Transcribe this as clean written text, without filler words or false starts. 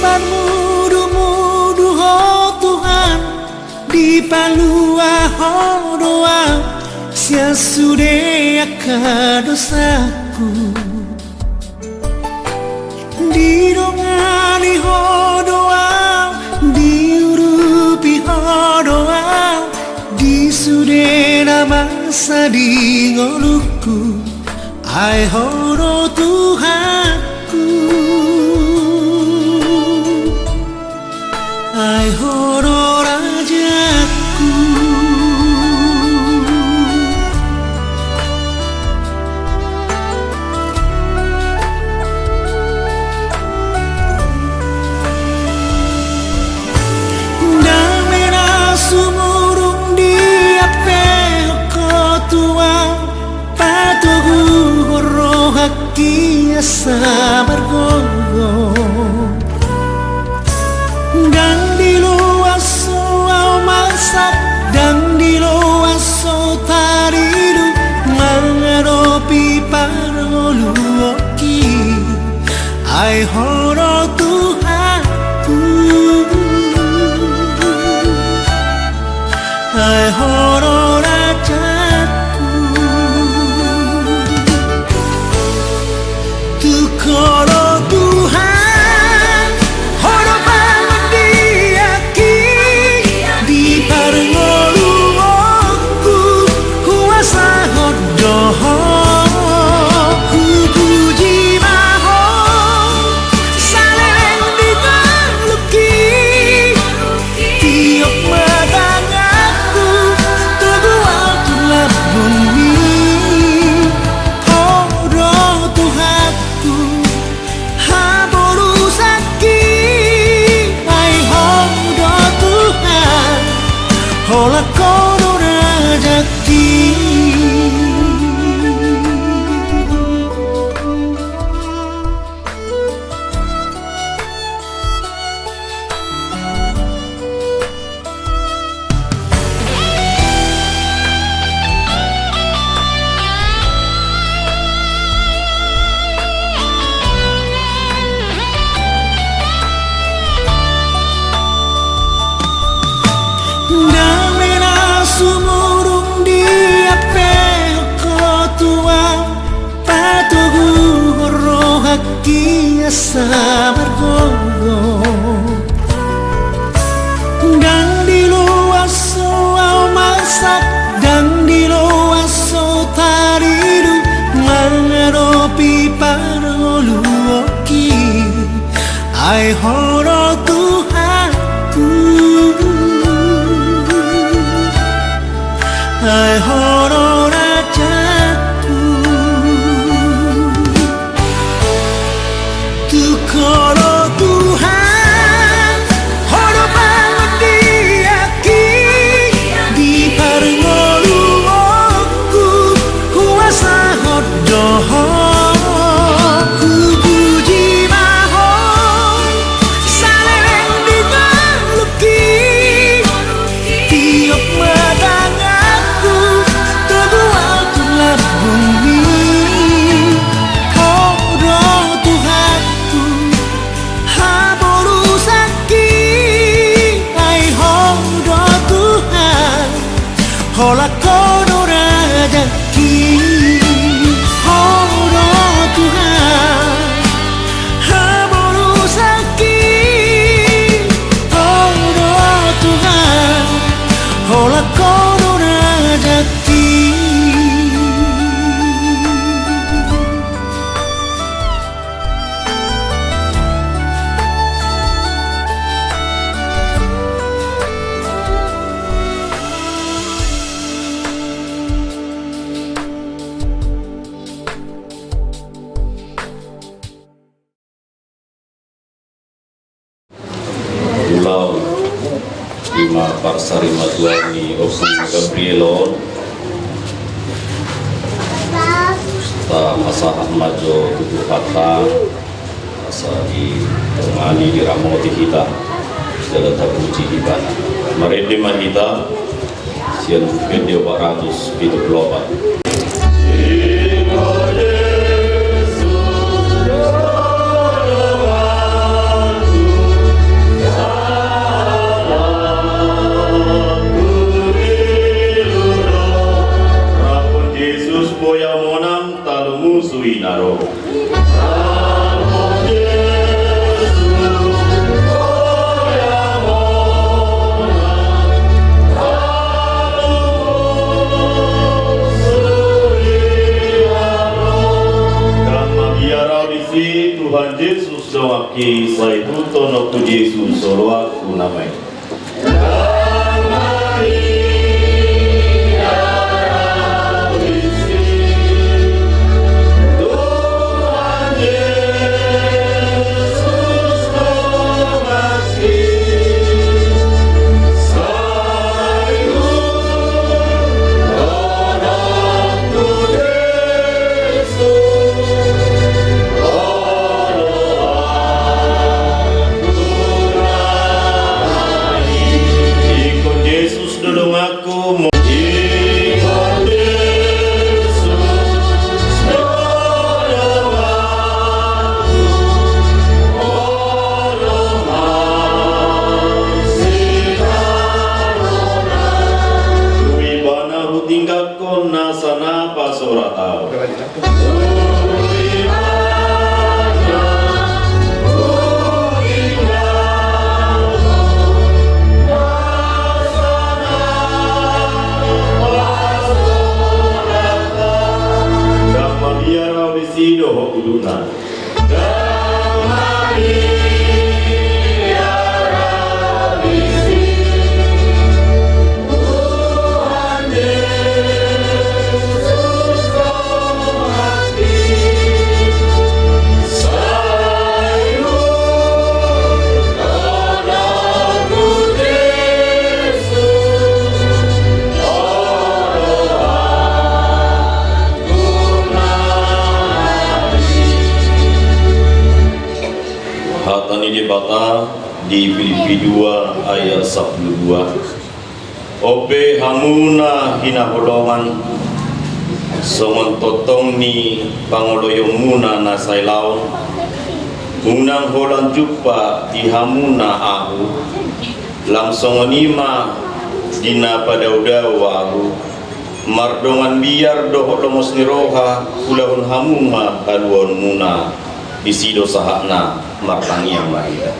Mudu-mudu oh Tuhan, di palua oh doa, sia sudah akan dosaku. Di dongani oh doa, di urupi oh doa, di sudah masa di ngoluku, ai horo Tuhanku. Ai horo rajaku. Damena sumurung dia peko tua, patugu horo haki asa bergogo. Dan di luar soal masak, dan di luar so taridu, mengeropi parolu oki, ai horo Tuhanku, ai horo rajaku. Tukoro Tuhan, horo hola kono rajaki. Sumurung dia peko tua, patugu horo haki asa bergogo. Dan di luar soal masak, dan di luar so taridu, mengeropi parolu oki, ai horo Tuhanku, ai horo rajaku. Tukoro Tuhan, horo bangun diaki, di parngolu oku, kuasa hodoho, ku puji mahon, saleng di maluki, tiok madang hola kono rajaki, horo Tuhan, hamoru saki, horo Tuhan, hola kono rajaki. Pulau Lima Parsari Maduani Osun Gabrielon ta masahan majo tubuh kata asa di tengani di ramoti kita dalam tabuji ibana marede mahita sian video 474. ki saiputo no ku Yesus solo aku namai. Sana pasurata. Damalia rawisido hokuduna. Hatani dibata di Filipi 2 ayat 12. Ope hamuna hina hodongan songon totong ni pangoloyong muna na sailaw unang holang jupa di hamuna ahu langsung nima dina padaudaw ahu mardongan biar doh lomos niroha ulahun hamuma kaluan muna isido sahakna martangi yang mahida.